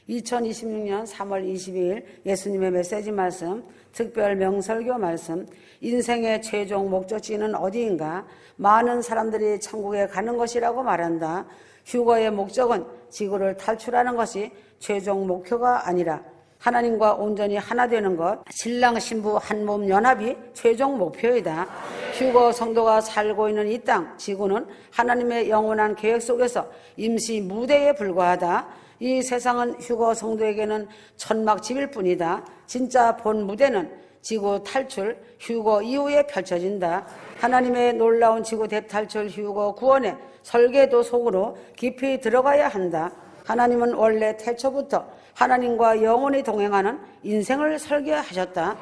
2026년 3월 22일 예수님의 메시지 말씀, 특별 명설교 말씀, 인생의 최종 목적지는 어디인가? 많은 사람들이 천국에 가는 것이라고 말한다. 휴거의 목적은 지구를 탈출하는 것이 최종 목표가 아니라 하나님과 온전히 하나 되는 것, 신랑 신부 한몸 연합이 최종 목표이다. 휴거 성도가 살고 있는 이 땅, 지구는 하나님의 영원한 계획 속에서 임시 무대에 불과하다. 이 세상은 휴거 성도에게는 천막집일 뿐이다. 진짜 본 무대는 지구 탈출, 휴거 이후에 펼쳐진다. 하나님의 놀라운 지구 대탈출 휴거 구원의 설계도 속으로 깊이 들어가야 한다. 하나님은 원래 태초부터 하나님과 영원히 동행하는 인생을 설계하셨다.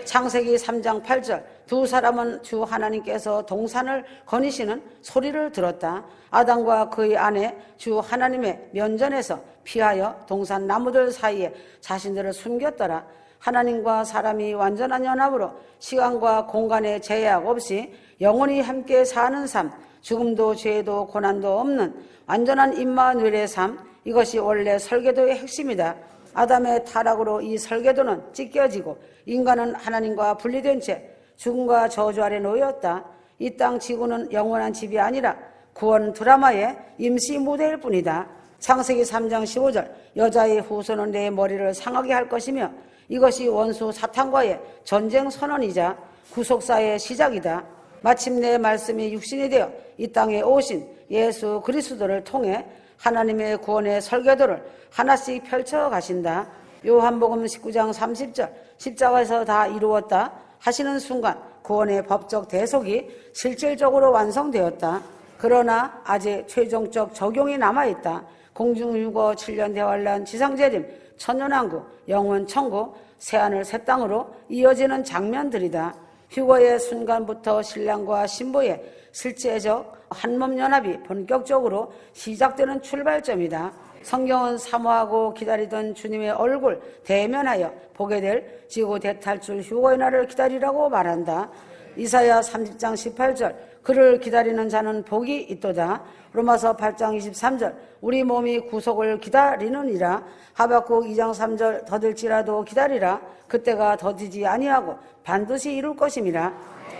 창세기 3장 8절 두 사람은 주 하나님께서 동산을 거니시는 소리를 들었다. 아담과 그의 아내 주 하나님의 면전에서 피하여 동산 나무들 사이에 자신들을 숨겼더라. 하나님과 사람이 완전한 연합으로 시간과 공간의 제약 없이 영원히 함께 사는 삶, 죽음도 죄도 고난도 없는 완전한 임마누엘의 삶, 이것이 원래 설계도의 핵심이다. 아담의 타락으로 이 설계도는 찢겨지고 인간은 하나님과 분리된 채 죽음과 저주 아래 놓였다. 이 땅 지구는 영원한 집이 아니라 구원 드라마의 임시 무대일 뿐이다. 창세기 3장 15절 여자의 후손은 내 머리를 상하게 할 것이며 이것이 원수 사탄과의 전쟁 선언이자 구속사의 시작이다. 마침내 말씀이 육신이 되어 이 땅에 오신 예수 그리스도를 통해 하나님의 구원의 설계도를 하나씩 펼쳐 가신다. 요한복음 19장 30절 십자가에서 다 이루었다 하시는 순간 구원의 법적 대속이 실질적으로 완성되었다. 그러나 아직 최종적 적용이 남아있다. 공중유고 7년 대환란 지상재림 천년왕국 영원 천국 새하늘 새 땅으로 이어지는 장면들이다. 휴거의 순간부터 신랑과 신부의 실제적 한몸 연합이 본격적으로 시작되는 출발점이다. 성경은 사모하고 기다리던 주님의 얼굴 대면하여 보게 될 지구 대탈출 휴거의 날을 기다리라고 말한다. 이사야 30장 18절 그를 기다리는 자는 복이 있도다. 로마서 8장 23절 우리 몸이 구속을 기다리느니라. 하박국 2장 3절 더딜지라도 기다리라. 그때가 더디지 아니하고 반드시 이룰 것임이라.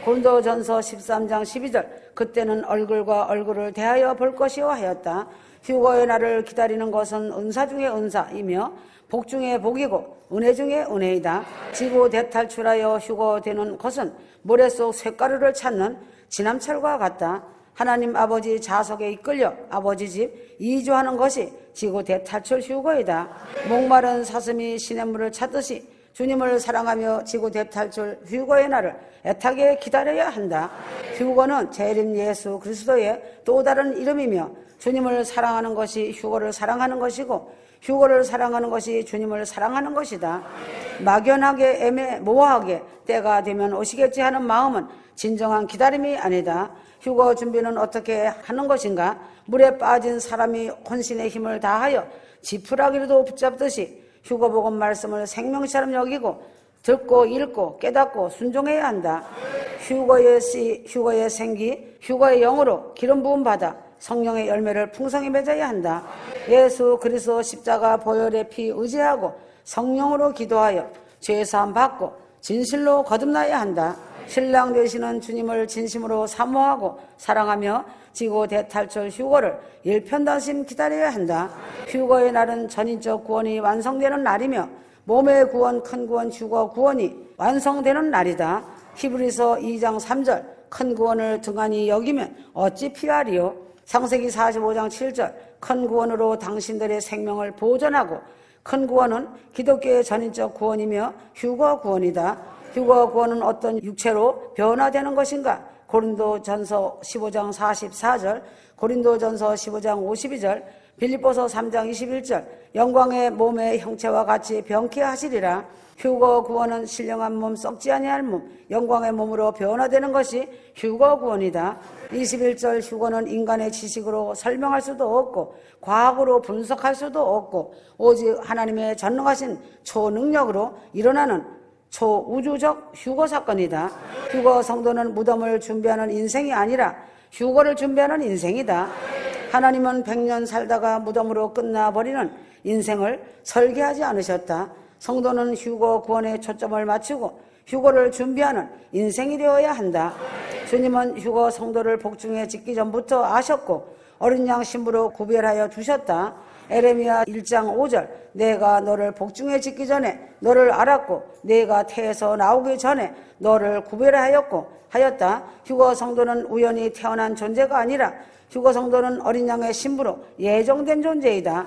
고린도전서 13장 12절 그때는 얼굴과 얼굴을 대하여 볼 것이요 하였다. 휴거의 날을 기다리는 것은 은사 중의 은사이며 복 중의 복이고 은혜 중의 은혜이다. 지구 대탈출하여 휴거되는 것은 모래 속 쇳가루를 찾는 지남철과 같다. 하나님 아버지 자석에 이끌려 아버지 집 이주하는 것이 지구 대탈출 휴거이다. 목마른 사슴이 시냇물을 찾듯이 주님을 사랑하며 지구 대탈출 휴거의 날을 애타게 기다려야 한다. 휴거는 재림 예수 그리스도의 또 다른 이름이며 주님을 사랑하는 것이 휴거를 사랑하는 것이고 휴거를 사랑하는 것이 주님을 사랑하는 것이다. 막연하게 애매모호하게 때가 되면 오시겠지 하는 마음은 진정한 기다림이 아니다. 휴거 준비는 어떻게 하는 것인가? 물에 빠진 사람이 혼신의 힘을 다하여 지푸라기라도 붙잡듯이 휴거복음 말씀을 생명처럼 여기고 듣고 읽고 깨닫고 순종해야 한다. 휴거의 씨, 휴거의 생기, 휴거의 영으로 기름 부음 받아 성령의 열매를 풍성히 맺어야 한다. 예수 그리스도 십자가 보혈의 피 의지하고 성령으로 기도하여 죄사함 받고 진실로 거듭나야 한다. 신랑 되시는 주님을 진심으로 사모하고 사랑하며 지구 대탈출 휴거를 일편단심 기다려야 한다. 휴거의 날은 전인적 구원이 완성되는 날이며 몸의 구원, 큰 구원, 휴거 구원이 완성되는 날이다. 히브리서 2장 3절 큰 구원을 등한히 여기면 어찌 피하리요. 창세기 45장 7절 큰 구원으로 당신들의 생명을 보존하고 큰 구원은 기독교의 전인적 구원이며 휴거 구원이다. 휴거 구원은 어떤 육체로 변화되는 것인가? 고린도전서 15장 44절, 고린도전서 15장 52절, 빌립보서 3장 21절 영광의 몸의 형체와 같이 병케 하시리라. 휴거 구원은 신령한 몸, 썩지 아니할 몸, 영광의 몸으로 변화되는 것이 휴거 구원이다. 21절 휴거는 인간의 지식으로 설명할 수도 없고 과학으로 분석할 수도 없고 오직 하나님의 전능하신 초능력으로 일어나는 초우주적 휴거 사건이다. 휴거 성도는 무덤을 준비하는 인생이 아니라 휴거를 준비하는 인생이다. 하나님은 100년 살다가 무덤으로 끝나버리는 인생을 설계하지 않으셨다. 성도는 휴거 구원에 초점을 맞추고 휴거를 준비하는 인생이 되어야 한다. 주님은 휴거 성도를 복중에 짓기 전부터 아셨고 어린 양 신부로 구별하여 두셨다. 에레미야 1장 5절 내가 너를 복중에 짓기 전에 너를 알았고 내가 태에서 나오기 전에 너를 구별하였고 하였다. 휴거 성도는 우연히 태어난 존재가 아니라 휴거 성도는 어린 양의 신부로 예정된 존재이다.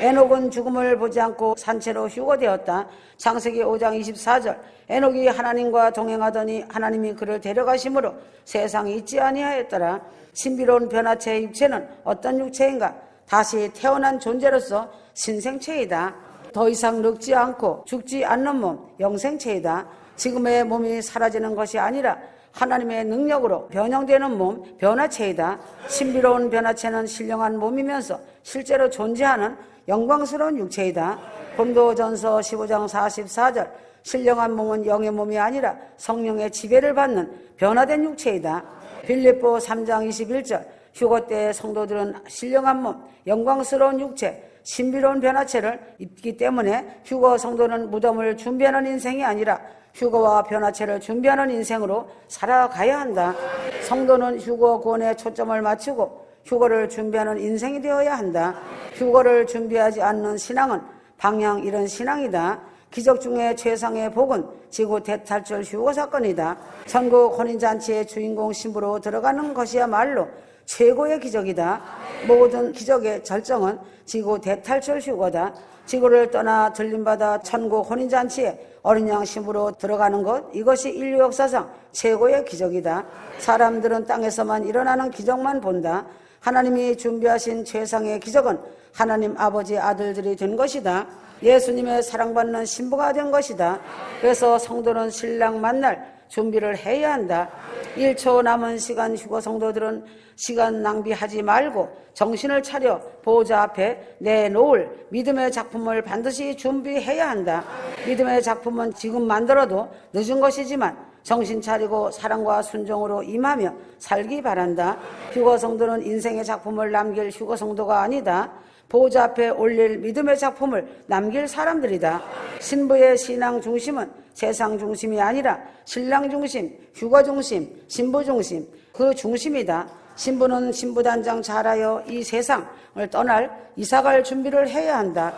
에녹은 죽음을 보지 않고 산채로 휴거되었다. 창세기 5장 24절 에녹이 하나님과 동행하더니 하나님이 그를 데려가심으로 세상에 있지 아니하였더라. 신비로운 변화체의 육체는 어떤 육체인가? 다시 태어난 존재로서 신생체이다. 더 이상 늙지 않고 죽지 않는 몸, 영생체이다. 지금의 몸이 사라지는 것이 아니라 하나님의 능력으로 변형되는 몸, 변화체이다. 신비로운 변화체는 신령한 몸이면서 실제로 존재하는 영광스러운 육체이다. 고린도전서 15장 44절 신령한 몸은 영의 몸이 아니라 성령의 지배를 받는 변화된 육체이다. 빌립보 3장 21절 휴거 때의 성도들은 신령한 몸, 영광스러운 육체, 신비로운 변화체를 입기 때문에 휴거 성도는 무덤을 준비하는 인생이 아니라 휴거와 변화체를 준비하는 인생으로 살아가야 한다. 성도는 휴거 구원에 초점을 맞추고 휴거를 준비하는 인생이 되어야 한다. 휴거를 준비하지 않는 신앙은 방향 잃은 신앙이다. 기적 중에 최상의 복은 지구 대탈출 휴거 사건이다. 천국 혼인잔치의 주인공 신부로 들어가는 것이야말로 최고의 기적이다. 모든 기적의 절정은 지구 대탈출 휴거다. 지구를 떠나 들림받아 천국 혼인잔치에 어린 양 신부로 들어가는 것, 이것이 인류 역사상 최고의 기적이다. 사람들은 땅에서만 일어나는 기적만 본다. 하나님이 준비하신 최상의 기적은 하나님 아버지의 아들들이 된 것이다. 예수님의 사랑받는 신부가 된 것이다. 그래서 성도는 신랑 만날 준비를 해야 한다. 1초 남은 시간 휴거 성도들은 시간 낭비하지 말고 정신을 차려 보호자 앞에 내놓을 믿음의 작품을 반드시 준비해야 한다. 믿음의 작품은 지금 만들어도 늦은 것이지만 정신 차리고 사랑과 순종으로 임하며 살기 바란다. 휴거 성도는 인생의 작품을 남길 휴거 성도가 아니다. 보호자 앞에 올릴 믿음의 작품을 남길 사람들이다. 신부의 신앙 중심은 세상 중심이 아니라 신랑 중심, 휴거 중심, 신부 중심, 그 중심이다. 신부는 신부단장 잘하여 이 세상을 떠날 이사갈 준비를 해야 한다.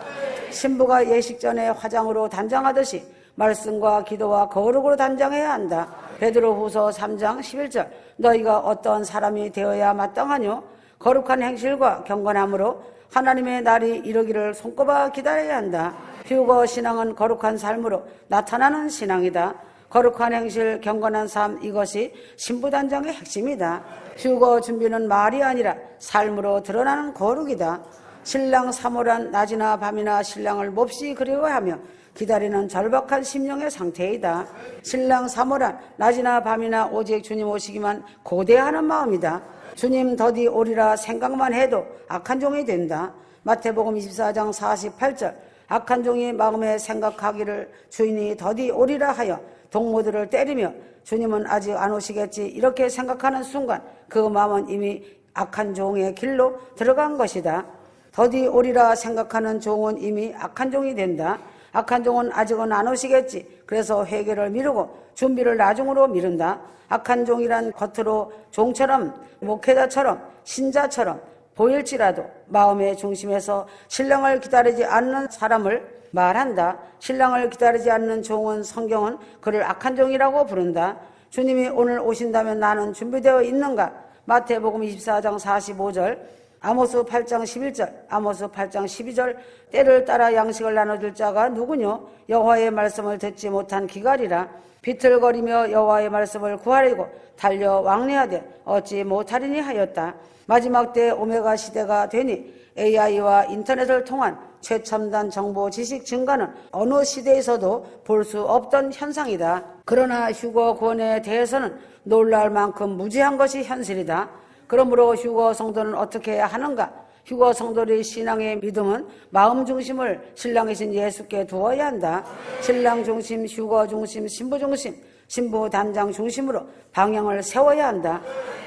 신부가 예식 전에 화장으로 단장하듯이 말씀과 기도와 거룩으로 단장해야 한다. 베드로후서 3장 11절 너희가 어떠한 사람이 되어야 마땅하뇨? 거룩한 행실과 경건함으로 하나님의 날이 이르기를 손꼽아 기다려야 한다. 휴거 신앙은 거룩한 삶으로 나타나는 신앙이다. 거룩한 행실, 경건한 삶, 이것이 신부단장의 핵심이다. 휴거 준비는 말이 아니라 삶으로 드러나는 거룩이다. 신랑 사모란 낮이나 밤이나 신랑을 몹시 그리워하며 기다리는 절박한 심령의 상태이다. 신랑 사모란 낮이나 밤이나 오직 주님 오시기만 고대하는 마음이다. 주님 더디 오리라 생각만 해도 악한 종이 된다. 마태복음 24장 48절 악한 종이 마음에 생각하기를 주인이 더디 오리라 하여 동무들을 때리며 주님은 아직 안 오시겠지 이렇게 생각하는 순간 그 마음은 이미 악한 종의 길로 들어간 것이다. 더디 오리라 생각하는 종은 이미 악한 종이 된다. 악한 종은 아직은 안 오시겠지. 그래서 회개를 미루고 준비를 나중으로 미룬다. 악한 종이란 겉으로 종처럼 목회자처럼 신자처럼 보일지라도 마음의 중심에서 신랑을 기다리지 않는 사람을 말한다. 신랑을 기다리지 않는 종은 성경은 그를 악한 종이라고 부른다. 주님이 오늘 오신다면 나는 준비되어 있는가? 마태복음 24장 45절 아모스 8장 11절 아모스 8장 12절 때를 따라 양식을 나눠줄 자가 누구뇨? 여호와의 말씀을 듣지 못한 기갈이라. 비틀거리며 여호와의 말씀을 구하려고 달려 왕래하되 어찌 못하리니 하였다. 마지막 때 오메가 시대가 되니 AI와 인터넷을 통한 최첨단 정보 지식 증가는 어느 시대에서도 볼 수 없던 현상이다. 그러나 휴거 구원에 대해서는 놀랄 만큼 무지한 것이 현실이다. 그러므로 휴거 성도는 어떻게 해야 하는가? 휴거 성도의 신앙의 믿음은 마음 중심을 신랑이신 예수께 두어야 한다. 신랑 중심, 휴거 중심, 신부 중심, 신부 단장 중심으로 방향을 세워야 한다.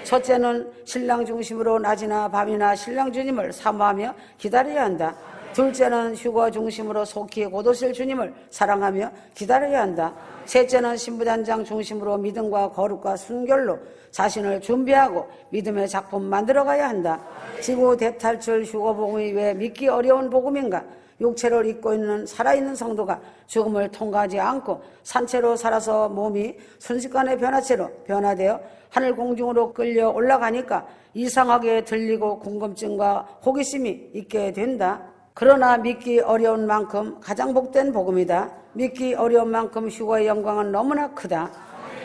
첫째는 신랑 중심으로 낮이나 밤이나 신랑 주님을 사모하며 기다려야 한다. 둘째는 휴거 중심으로 속히 곧 오실 주님을 사랑하며 기다려야 한다. 셋째는 신부단장 중심으로 믿음과 거룩과 순결로 자신을 준비하고 믿음의 작품 만들어가야 한다. 지구 대탈출 휴거 복음이 왜 믿기 어려운 복음인가? 육체를 입고 있는 살아있는 성도가 죽음을 통과하지 않고 산채로 살아서 몸이 순식간에 변화체로 변화되어 하늘 공중으로 끌려 올라가니까 이상하게 들리고 궁금증과 호기심이 있게 된다. 그러나 믿기 어려운 만큼 가장 복된 복음이다. 믿기 어려운 만큼 휴거의 영광은 너무나 크다.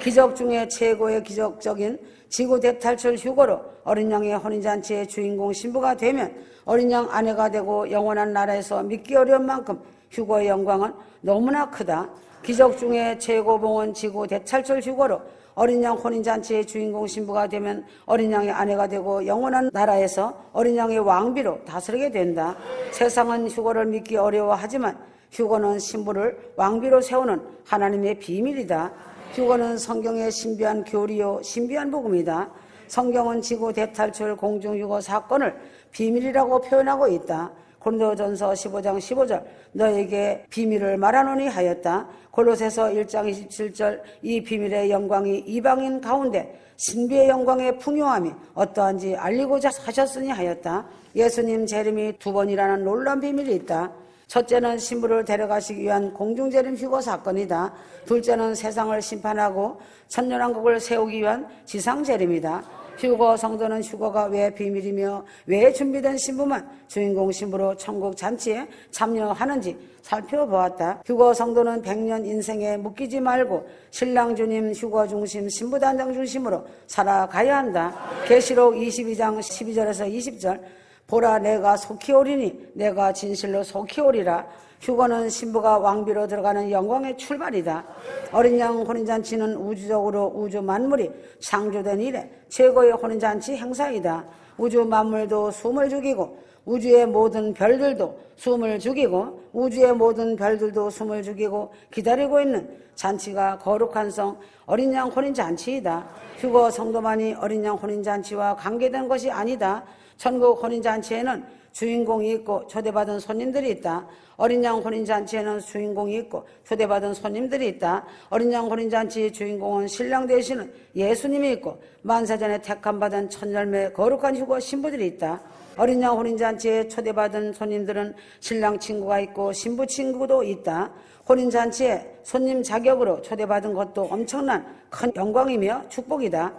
기적 중에 최고의 기적적인 지구 대탈출 휴거로 어린 양의 혼인잔치의 주인공 신부가 되면 어린 양 아내가 되고 영원한 나라에서 믿기 어려운 만큼 휴거의 영광은 너무나 크다. 기적 중에 최고봉은 지구 대탈출 휴거로 어린 양 혼인잔치의 주인공 신부가 되면 어린 양의 아내가 되고 영원한 나라에서 어린 양의 왕비로 다스리게 된다. 세상은 휴거를 믿기 어려워하지만 휴거는 신부를 왕비로 세우는 하나님의 비밀이다. 휴거는 성경의 신비한 교리요 신비한 복음이다. 성경은 지구 대탈출 공중휴거 사건을 비밀이라고 표현하고 있다. 고린도전서 15장 15절 너에게 비밀을 말하노니 하였다. 골로새서 1장 27절 이 비밀의 영광이 이방인 가운데 신비의 영광의 풍요함이 어떠한지 알리고자 하셨으니 하였다. 예수님 재림이 두 번이라는 놀라운 비밀이 있다. 첫째는 신부를 데려가시기 위한 공중재림 휴거 사건이다. 둘째는 세상을 심판하고 천년왕국을 세우기 위한 지상재림이다. 휴거 성도는 휴거가 왜 비밀이며 왜 준비된 신부만 주인공 신부로 천국 잔치에 참여하는지 살펴보았다. 휴거 성도는 100년 인생에 묶이지 말고 신랑 주님 휴거 중심 신부단장 중심으로 살아가야 한다. 계시록 22장 12절에서 20절 보라 내가 속히 오리니 내가 진실로 속히 오리라. 휴거는 신부가 왕비로 들어가는 영광의 출발이다. 어린 양 혼인잔치는 우주적으로 우주 만물이 창조된 이래 최고의 혼인잔치 행사이다. 우주 만물도 숨을 죽이고 우주의 모든 별들도 숨을 죽이고 우주의 모든 별들도 숨을 죽이고 기다리고 있는 잔치가 거룩한 성 어린 양 혼인잔치이다. 휴거 성도만이 어린 양 혼인잔치와 관계된 것이 아니다. 천국 혼인잔치에는 주인공이 있고 초대받은 손님들이 있다. 어린 양 혼인잔치에는 주인공이 있고 초대받은 손님들이 있다. 어린 양 혼인잔치의 주인공은 신랑 되시는 예수님이 있고 만세전에 택함받은 천열매 거룩한 휴거 신부들이 있다. 어린 양 혼인잔치에 초대받은 손님들은 신랑 친구가 있고 신부 친구도 있다. 혼인잔치에 손님 자격으로 초대받은 것도 엄청난 큰 영광이며 축복이다.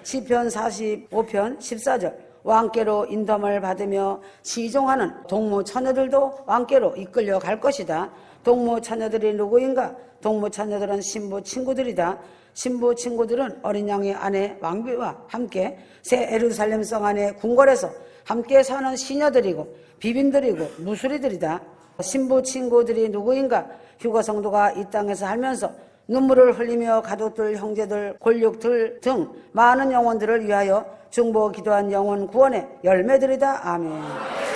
시편 45편 14절 왕께로 인덤을 받으며 시종하는 동무 처녀들도 왕께로 이끌려 갈 것이다. 동무 처녀들이 누구인가? 동무 처녀들은 신부 친구들이다. 신부 친구들은 어린 양의 아내 왕비와 함께 새 예루살렘 성 안에 궁궐에서 함께 사는 시녀들이고 비빈들이고 무수리들이다. 신부 친구들이 누구인가? 휴거 성도가 이 땅에서 살면서 눈물을 흘리며 가족들, 형제들, 골육들 등 많은 영혼들을 위하여 중보 기도한 영혼 구원의 열매들이다. 아멘.